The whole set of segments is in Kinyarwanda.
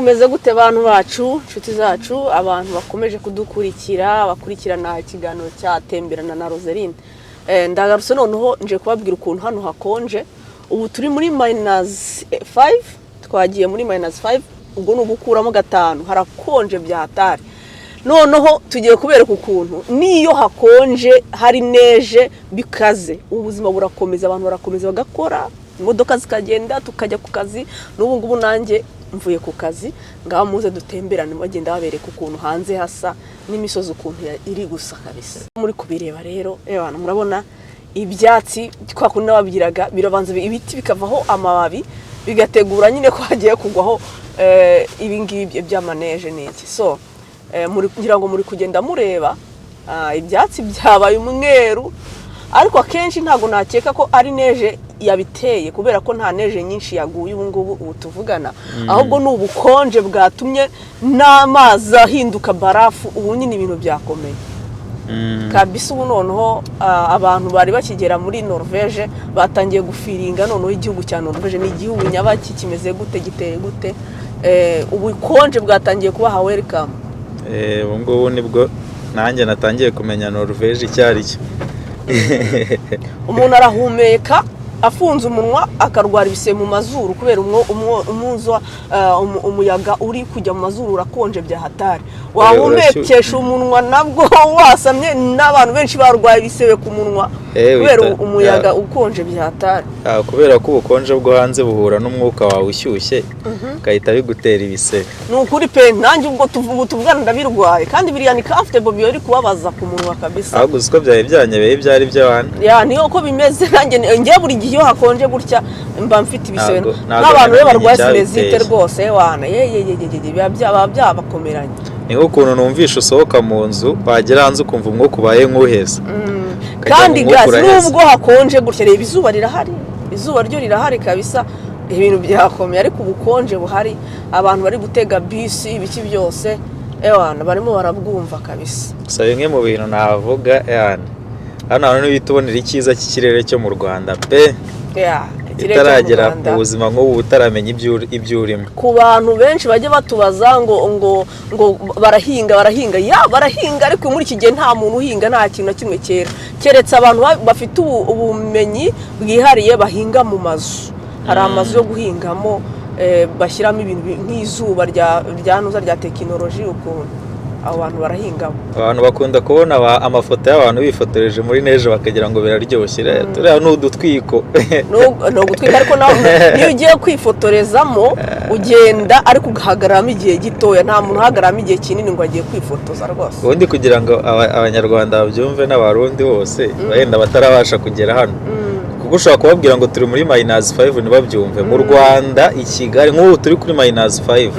Umeze gute bantu bacu, inshuti zacu, abantu bakomeje kudukurikira, bakurikirana ikiganiro cyatemberana na Roseline. Ndagarutse noneho nje kubabwira ukuntu hano hakonje. Ubu turi muri -5, twagiye muri -5, ubwo no gukuramo 5, harakonje byahatari. Noneho tugiye kubereka ukuntu niyo hakonje hari neje bikaze, ubuzima burakomeza, abantu barakomeza bagakora, imodoka zikagenda tukajya ku kazi. N'ubu ngubu nanjye mvuye ku kazi ngaho muze dutemberane bagenda babereka ukuntu hanze hasa n'imisozi ukuntu iri gusa kabisa. Muri kubireba rero abantu murabona ibyatsi twakundi nababwiraga birabanza ibiti bikavaho amababi bigategura nyine ko hagiye kugwaho ibingibi by'amaneje n'iki. So ngira ngo muri kugenda mureba ibyatsi byabaye umweru, ariko akenshi ntago nakeka ko ari neje yabiteye kubera ko nta neje nyinshi yaguye ubu tuvugana, ahubwo n'ubukonje bwatumye n'amazi ahinduka barafu. Ubu nyine ibintu byakomeye kabisa. Ubu noneho abantu bari bakigera muri Norvège batangiye gufiringa noneho igihugu cya Norvège ni igihugu nyabaki kimeze gute, giteye gute. Ubukonje bwatangiye kubaha welcome. Ubu ngubu nibwo nanjye natangiye kumenya Norvège icyari cyo. Umuntu arahumeka afunze umunwa akarwara ibise mu mazuru kubera umuyaga uri kujya mu mazuru urakonje bya hatari. Wahumekesha umunwa nabwo wasamye, n'abantu benshi barwaye ibisebe ku munwa kubera umuyaga ukonje bya hatari. Kubera ko ubukonje bwo hanze buhura n'umwuka wawe ushyushye kahita bigutera ibisebe. Nukuri pe nanjye ubwo tuvugana ndabirwaye kandi biriya ni comfortable byo kubabaza ku munwa kabisa. Ahubwo uko byari byanyebeye byari by'abana. Niyo ko bimeze nanjye ngiye buri gihe iyo hakonje gutya mba mfite ibisebe. N'abantu be barwaye sinezite rwose wana byabakomeranye. Niho ukuntu numvisha usohoka mu nzu wagera hanze ukumva umwuka ubaye nk'uheza. Kandi gazi nubwo hakonje gutya reba izuba rirahari, izuba ryo rirahari kabisa, ibintu byakomeye. Ariko ubukonje buhari, abantu bari gutega bisi ibiki byose abantu barimo barabwumva kabisa. Gusa bimwe mu bintu navuga hano n'ibitubonera icyiza cy'ikirere cyo mu Rwanda pe. Itaragera mu buzima nk'ubu utaramenya ibyo urimo. Ku bantu benshi bajye batubaza ngo barahinga barahinga, ariko muri iki gihe nta muntu uhinga, nta kintu na kimwe cyera keretse abantu bafite ubumenyi bwihariye bahinga mu mazu. Hari amazu yo guhingamo bashyiramo ibintu nk'izuba rya tekinoloji, ukuntu abo bantu barahingamo. Abantu bakunda kubona amafoto y'abantu bifotoreje muri neje bakagira ngo biraryoshye. Turiya n'udutwiko no gutwika, ariko niyo ugiye kwifotorezamo ugenda ariko ugahagararamo igihe gitoya, nta muntu uhagararamo igihe kinini ngo agiye kwifotoza rwose. Ubundi kugira ngo abanyarwanda babyumve n'abarundi bose wenda batarabasha kugera hano, kuko ushobora kubabwira ngo turi muri -5 ntibabyumve. Mu Rwanda i Kigali nk'ubu turi kuri -5,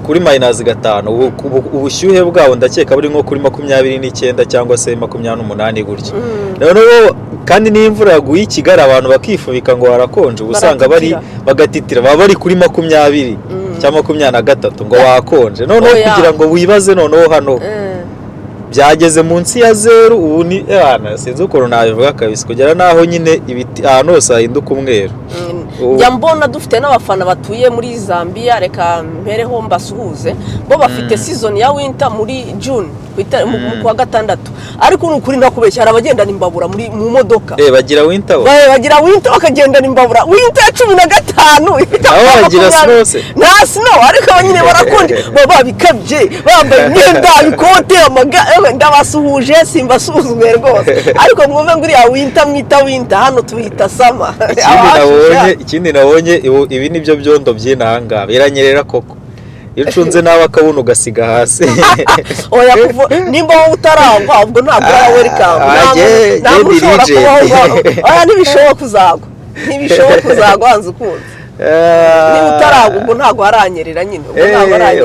kuri -5 ubushyuhe bwabo ndakeka buri nko kuri 29 cyangwa se 28 gutyo. Noneho kandi n'imvura yaguye i Kigali abantu bakifubika ngo harakonje, ubusanga bagatitira baba bari kuri 20 cyangwa 23 ngo wakonje. Noneho kugira ngo wibaze noneho hano byageze munsi ya 0. Ubu ni sinzi ukuntu nabivuga kabisa, kugera naho nyine ibiti ahantu hose hahinduka umweru. Njya mbona dufite n'abafana batuye muri Zambia, reka mpereho mbasuhuze, bo bafite season ya winter muri June mu kwa 6, ariko n'ukuri ndakubeshya hari abagendana imbabura mu modoka. Bagira winter bagira winter bakagendana imbabura, winter ya 15 ifite bagira snow. Nta snow, ariko abanyine barakonje baba bikabye bambaye imyenda ikote ndabasuhuje simbasuzwe rwose. Ariko mwumve ngo iriya winter mwita winter, hano tuyita summer. Ikindi nabonye ibi nibyo byondo by'inanga biranyerera koko. Iyo ucunze nawe akabona ugasiga hasi. Oya nimba wowe utarangwa ubwo ntabwo ari welcome. Ntabwo ushobora kubaho. Oya ntibishobora kuzagwa hanze ukunze. Niba utaragwa ubwo ntabwo haranyerera nyine.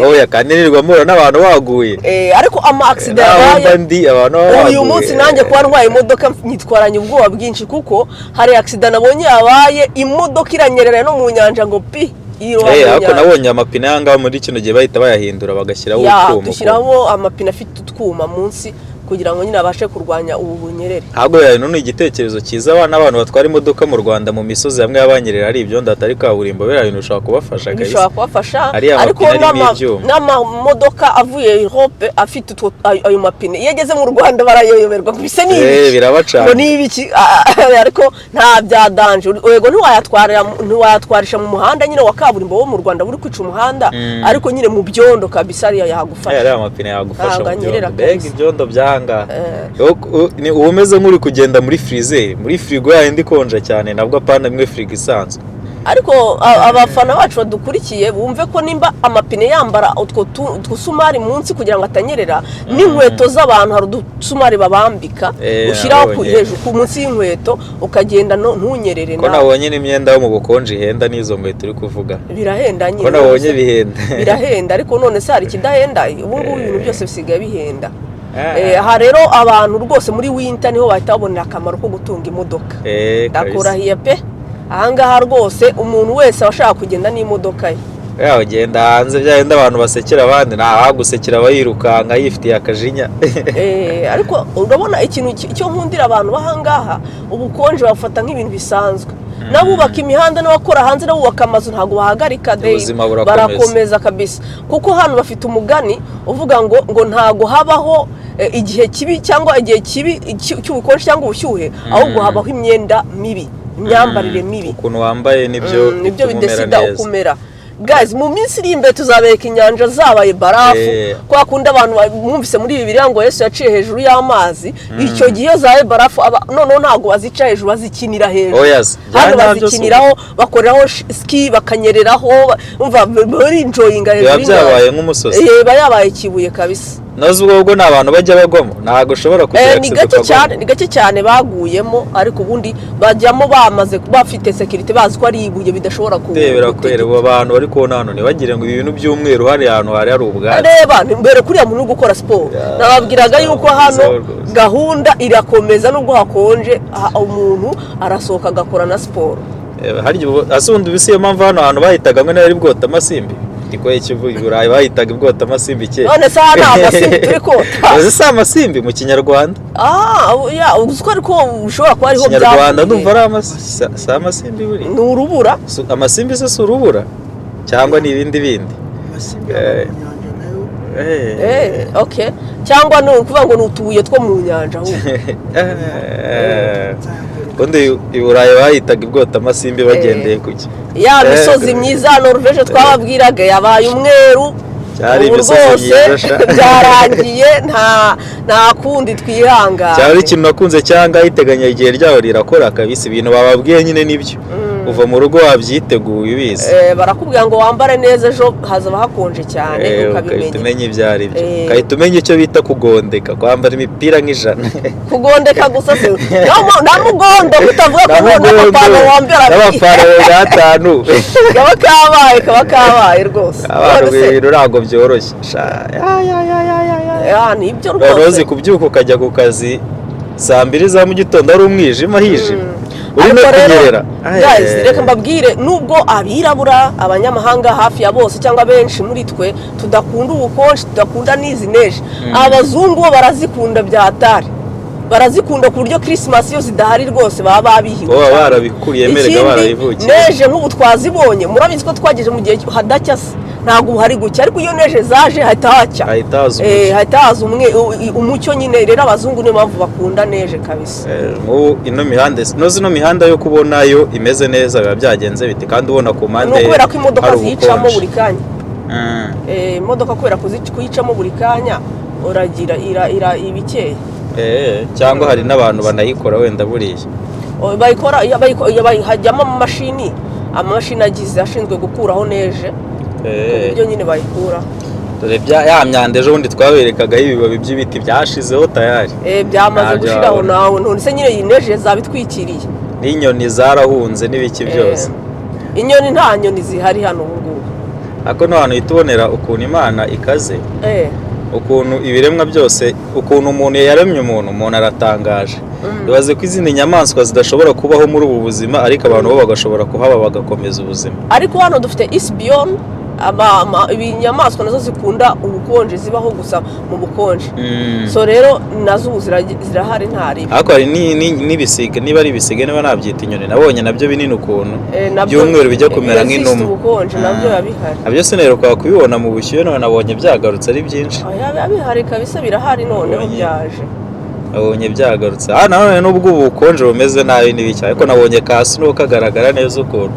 Oya kandi nirirwa mura n'abantu baguye. Ariko ama accident yabaye uyu munsi nanjye kuba ntwaye imodoka nyitwaranye ubwoba bwinshi, kuko hari accident nabonye yabaye imodoka iranyerera no mu nyanja ngo pi. Ako nabonye amapine yanga muri kino gihe bahita bayahindura bagashyiraho utwuma. Dushyiraho amapine afite utwuma munsi kugira ngo nyine abashe kurwanya ubu bunyerere. Ahubwo yayo none igitekerezo cyiza abantu batwara imodoka mu Rwanda mu misozi hamwe y'abanyerera ari ibyondo atari kaburimbo bera ibintu bishobora kubafasha guys. Bishobora kubafasha ariko n'amamodoka avuye Europe afite ayo mapine iyo ageze mu Rwanda barayoyoberwa kubise n'ibiki birabacana ngo n'ibiki ariko nta bya danger yego ntiwayatwarisha mu muhanda nyine wa kaburimbo wo mu Rwanda buri kwica umuhanda ariko nyine mu byondo kabisa ariya yagufasha ari amapine yagufasha mu byondo mbega ibyondo byanga ni umeze nk'uri kugenda muri freezer muri frigo yindi konje cyane nabwo apana imwe frigo isanzwe. Ariko abafana bacu badukurikiye bumve ko nimba amapine yambara utwo tusumari munsi kugira ngo atanyerera n'inkweto z'abantu hari udusumari babambika ushyiraho hejuru ku munsi y'inkweto ukagenda ntunyerere nawe. Ko nabonye n'imyenda yo mu bukonje ihenda n'izo nkweto uri kuvuga birahenda nyine. Ko nabonye bihenda birahenda ariko none se hari ikidahenda ubu ngubu ibintu byose bisigaye bihenda. Aha rero abantu rwose muri winter niho bahita babonera akamaro ko gutunga imodoka. Ndakurahiye pe ahangaha rwose umuntu wese washaka kugenda n'imodoka ye ugenda hanze byagenda abantu basekera abandi ntawagusekera abayirukanga yifitiye akajinya. Ariko urabona ikintu cyo nkundira abantu bahangaha ubukonje bafata nk'ibintu bisanzwe. Nabubaka imihanda n'abakora hanze nabubaka amazu ntago bahagarika barakomeza kabisa kuko hano bafite umugani uvuga ngo ntago habaho igihe kibi cyangwa igihe kibi cy'ubukonje cyangwa ubushyuhe ahubwo habaho imyenda mibi imyambarire mibi ukuntu wambaye nibyo bidesida ukumera. Guys mu minsi iri imbere tuzabereka inyanja zabaye barafu kwa kundi abantu mwumvise muri Bibiliya ngo Yesu yaciye hejuru y'amazi icyo gihe zabaye barafu none ntago bazica hejuru bazikinira hejuru hano bazikiniraho bakoreraho ski bakanyereraho umva bari enjoyinga hejuru byabaye nk'umusozi yabaye kibuye kabisa. nazo ubwo n'abantu bajya bagwamo ntago ushobora kugera ni gake cyane baguyemo ariko ubundi bajyamo bamaze bafite security bazi ko ari ibuye bidashobora kubera abantu bari kubona hano ntibagire ngo ibintu by'umweru hari ahantu hari ubwatsi. Reba mbere kuriya muntu uri gukora siporo nababwiraga yuko hano gahunda irakomeza nubwo hakonje umuntu arasohoka agakora na siporo. Hari asundi bisiye mpamvu hano ahantu bahitaga ngo nari bwota amasimbi ndiko ikivuye Burayi bahitaga ibwota amasimbi ke none se hano amasimbi turi kota uzi se amasimbi mu Kinyarwanda uziko ariko ushobora kuba ariho bya Kinyarwanda ndumva ari amasimbi buri ni urubura amasimbi se si urubura cyangwa ni ibindi bindi okay cyangwa no kuvuga ngo nutubuye two mu nyanja ahubwo Konde Burayi bahitaga ibwota amasimbi bagendeye kuki ya misozi myiza Norvege twababwiraga yabaye umweru cyari imisozi byarangiye nta kundi twihanga cyari ikintu nakunze cyangwa yiteganya igihe ryaho rirakora kabisa ibintu bababwiye nyine nibyo uva mu rugo wabyiteguye ubizi barakubwira ngo wambare neza ejo hazaba hakonje cyane ukabimenya umenye ibyo ari byo ukahita umenya icyo bita kugondeka kwambara imipira nk'ijana kugondeka gusa se nta mugondo utavuga ko n'amapantaro wambara n'amapantaro y'atanu kaba kabaye rwose abantu ibintu ntabwo byoroshye nibyo rwose kubyuka ukajya ku kazi saa 2 za mu gitondo ari umwijima hijima urimo kunyerera. Reka mbabwire nubwo abirabura abanyamahanga hafi ya bose cyangwa benshi muri twe tudakunda ubukonje tudakunda n'izi neje abazungu bo barazikunda byatari barazikunda ku buryo Christmas yo zidahari rwose baba babihiwe barabikuriye merega barayivukiye neje nk'ubu twazibonye murabizi ko twageje mu gihe hadacya ntabwo hari gucya ariko iyo neje zaje hahita haza umucyo nyine rero abazungu niyo mpamvu bakunda neje kabisa. ino mihanda yo kubonayo imeze neza biba byagenze biti kandi ubona ku mpande kubera ko imodoka ziyicamo buri kanya imodoka kubera kuyicamo buri kanya uragira ibikeye cyangwa hari n'abantu banayikora wenda buriya bayikora hajyamo amamashini agize ashinzwe gukuraho neje ibyo nyine bayikura dore ya myanda ejo bundi twaberekagaho ibibabi by'ibiti byashizeho tayari byamaze gushiraho nawe none se nyine iyi neje zabitwikiriye n'inyoni zarahunze n'ibiki byose inyoni nta nyoni zihari hano ubu ngubu ako n'abantu yitubonera ukuntu Imana ikaze ukuntu ibiremwa byose ukuntu umuntu yaremye umuntu aratangaje bibaze ko izindi nyamaswa zidashobora kubaho muri ubu buzima ariko abantu bo bagashobora kuhaba bagakomeza ubuzima ariko hano dufite Isbion inyamaswa nazo zikunda ubukonje zibaho gusa mu bukonje so rero nazo zirahari ntari ariko hari n'ibisiga niba ari ibisiga niba nabyita inyoni nabonye nabyo binini ukuntu by'umweru bijya kumera nk'inuma ubukonje nabyo bihari nabyo sineruka kubibona mu bushyuhe none nabonye byagarutse ari byinshi bihari kabisa birahari noneho byaje nabonye byagarutse nanone n'ubwo ubukonje bumeze nabi n'ibiki ariko nabonye ka snow kagaragara neza ukuntu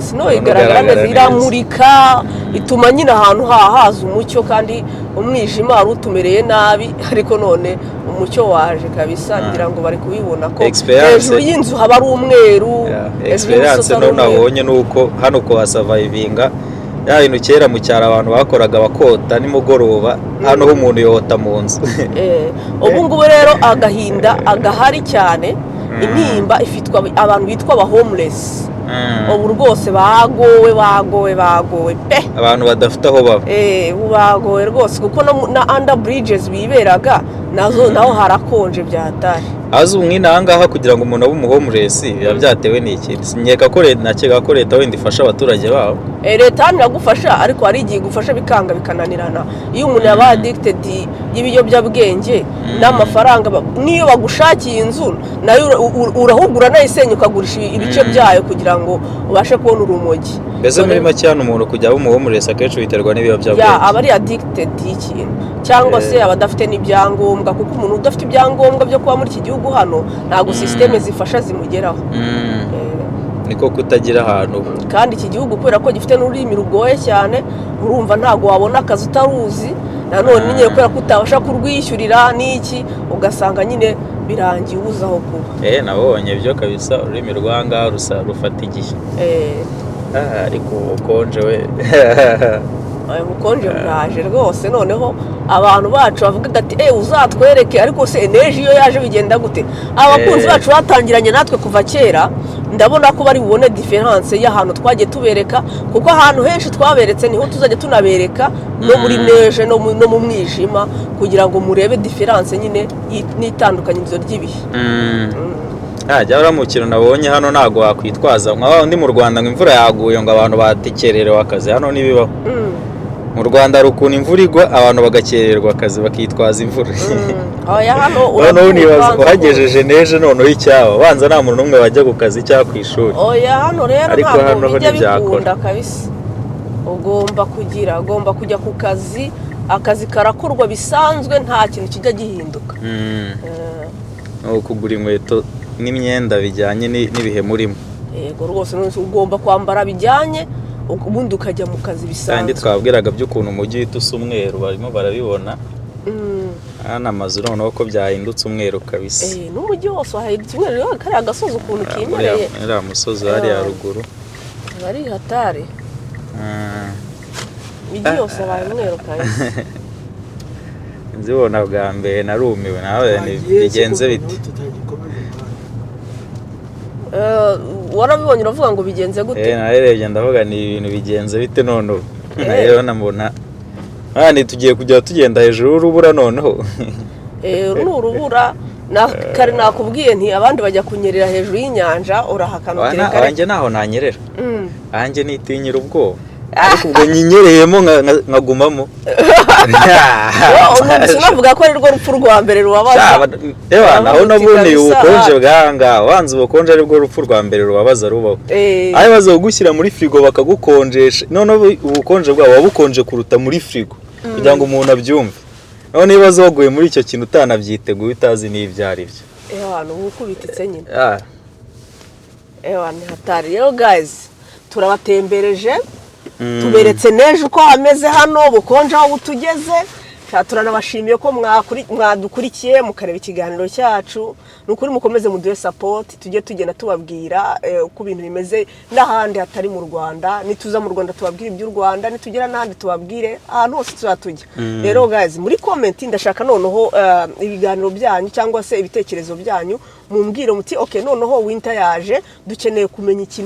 snow igaragara neza iramurika ituma nyine ahantu haza umucyo kandi umwijima wari utumereye nabi ariko none umucyo waje kabisa ngira ngo bari kubibona ko hejuru y'inzu haba ari umweru experience none nabonye nuko hano ko hasavayivinga bintu kera mu cyaro abantu bakoraga bakota nimugoroba hano ho umuntu yota mu nzu ubu ngubu rero agahinda agahari cyane intimba ifitwa abantu bitwa aba homeless ubu rwose bagowe pe abantu badafite aho baba bagowe rwose kuko na under bridges biberaga naho harakonje byatari azi umwina ahangaha kugira ngo umuntu abe umuhomeless biba byatewe n'iki nkeka ko leta wenda ifasha abaturage babo leta iragufasha ariko hari igihe igufasha bikanga bikananirana iyo umuntu yaba addicted y'ibiyobyabwenge n'amafaranga niyo bagushakiye inzu nayo urahugura nayisenya ukagurisha ibice byayo kugira ngo ubashe kubona urumogi mbese muri make hano umuntu kujya aba umuhomeless akenshi biterwa n'ibiyobyabwenge aba ari addicted y'ikintu cyangwa se aba adafite n'ibyangombwa kuko umuntu udafite ibyangombwa byo kuba muri iki gihugu hano ntabwo systeme zifasha zimugeraho niko kutagira ahantu kandi iki gihugu kubera ko gifite n'ururimi rugoye cyane urumva ntabwo wabona akazi utaruzi nanone nyine kubera ko utabasha kurwishyurira n'iki ugasanga nyine birangiye ubuze aho kuba nabonye byo kabisa ururimi rwanga rufata igihe ariko ubukonje we ubukonje bwaje rwose noneho abantu bacu bavuga ati uzatwereke ariko se energy iyo yaje bigenda gute abakunzi bacu batangiranye natwe kuva kera ndabona ko bari bubone difference y'ahantu twagiye tubereka kuko ahantu henshi twaberetse niho tuzajya tunabereka no muri neje no mu mwijima kugira ngo murebe difference nyine n'itandukanyirizo ry'ibihe jya uramukira nabonye hano ntabwo wakwitwaza nk'aho undi mu Rwanda ngo imvura yaguye ngo abantu batekererewe akazi hano ntibibaho mu Rwanda hari ukuntu imvura igwa abantu bagakererwa akazi bakitwaza imvura noneho nibaza uhagejeje neje noneho icyaba banza nta muntu n'umwe wajya ku kazi cyangwa ku ishuri hano rero ntabwo bijya bikunda kabisa ugomba kujya ku kazi akazi karakorwa bisanzwe nta kintu kijya gihinduka kugura inkweto n'imyenda bijyanye n'ibihe murimo yego rwose ugomba kwambara bijyanye ubundi ukajya mu kazi bisanzwe kandi twabwiraga by'ukuntu umujyi uhita usa umweru barimo barabibona hano amazu noneho ko byahindutse umweru kabisa n'umujyi wose wahindutse umweru kariya agasozi ukuntu kimereye uriya musozi hariya haruguru ari hatari imijyi yose abaye umweru kabisa nzibona bwa mbere narumiwe nawe bigenze bite warabibonye uravuga ngo bigenze gute narebye ndavuga ni ibintu bigenze bite none rero namubona tugiye kujya tugenda hejuru y'urubura noneho ni urubura kare nakubwiye nti abandi bajya kunyerera hejuru y'inyanja urahakana utereka wanjye naho nanyerera wanjye nitinyira ubwoba ariko ubwo nyinyereyemo nkagumamo sinavuga ko ari rwo rupfu rwa mbere rubabaza naho naboneye ubukonje bw'ahangaha wanze ubukonje ari bwo rupfu rwa mbere rubabaza rubaho aho baza kugushyira muri firigo bakagukonjesha noneho ubukonje bwabo buba bukonje kuruta muri firigo kugira ngo umuntu abyumve none ibibazo waguye muri icyo kintu utanabyiteguye utazi n'ibyo ari byo ubu ukubititse nyine ni hatari rero guys turabatembereje tuberetse neje uko hameze hano bukonje aho butugeze turanabashimiye ko mwadukurikiye mukareba ikiganiro cyacu ni ukuri mukomeze muduhe support tujye tugenda tubabwira uko ibintu bimeze n'ahandi hatari mu Rwanda nituza mu Rwanda tubabwire iby'u Rwanda nitugera n'ahandi tubabwire ahantu hose tuzatujya rero guys muri comment ndashaka noneho ibiganiro byanyu cyangwa se ibitekerezo byanyu mumbwire muti noneho winter yaje dukeneye kumenya iki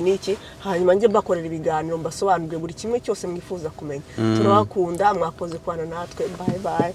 n'iki hanyuma njye mbakorera ibiganiro mbasobanurire buri kimwe cyose mwifuza kumenya turabakunda mwakoze kwana natwe bye bye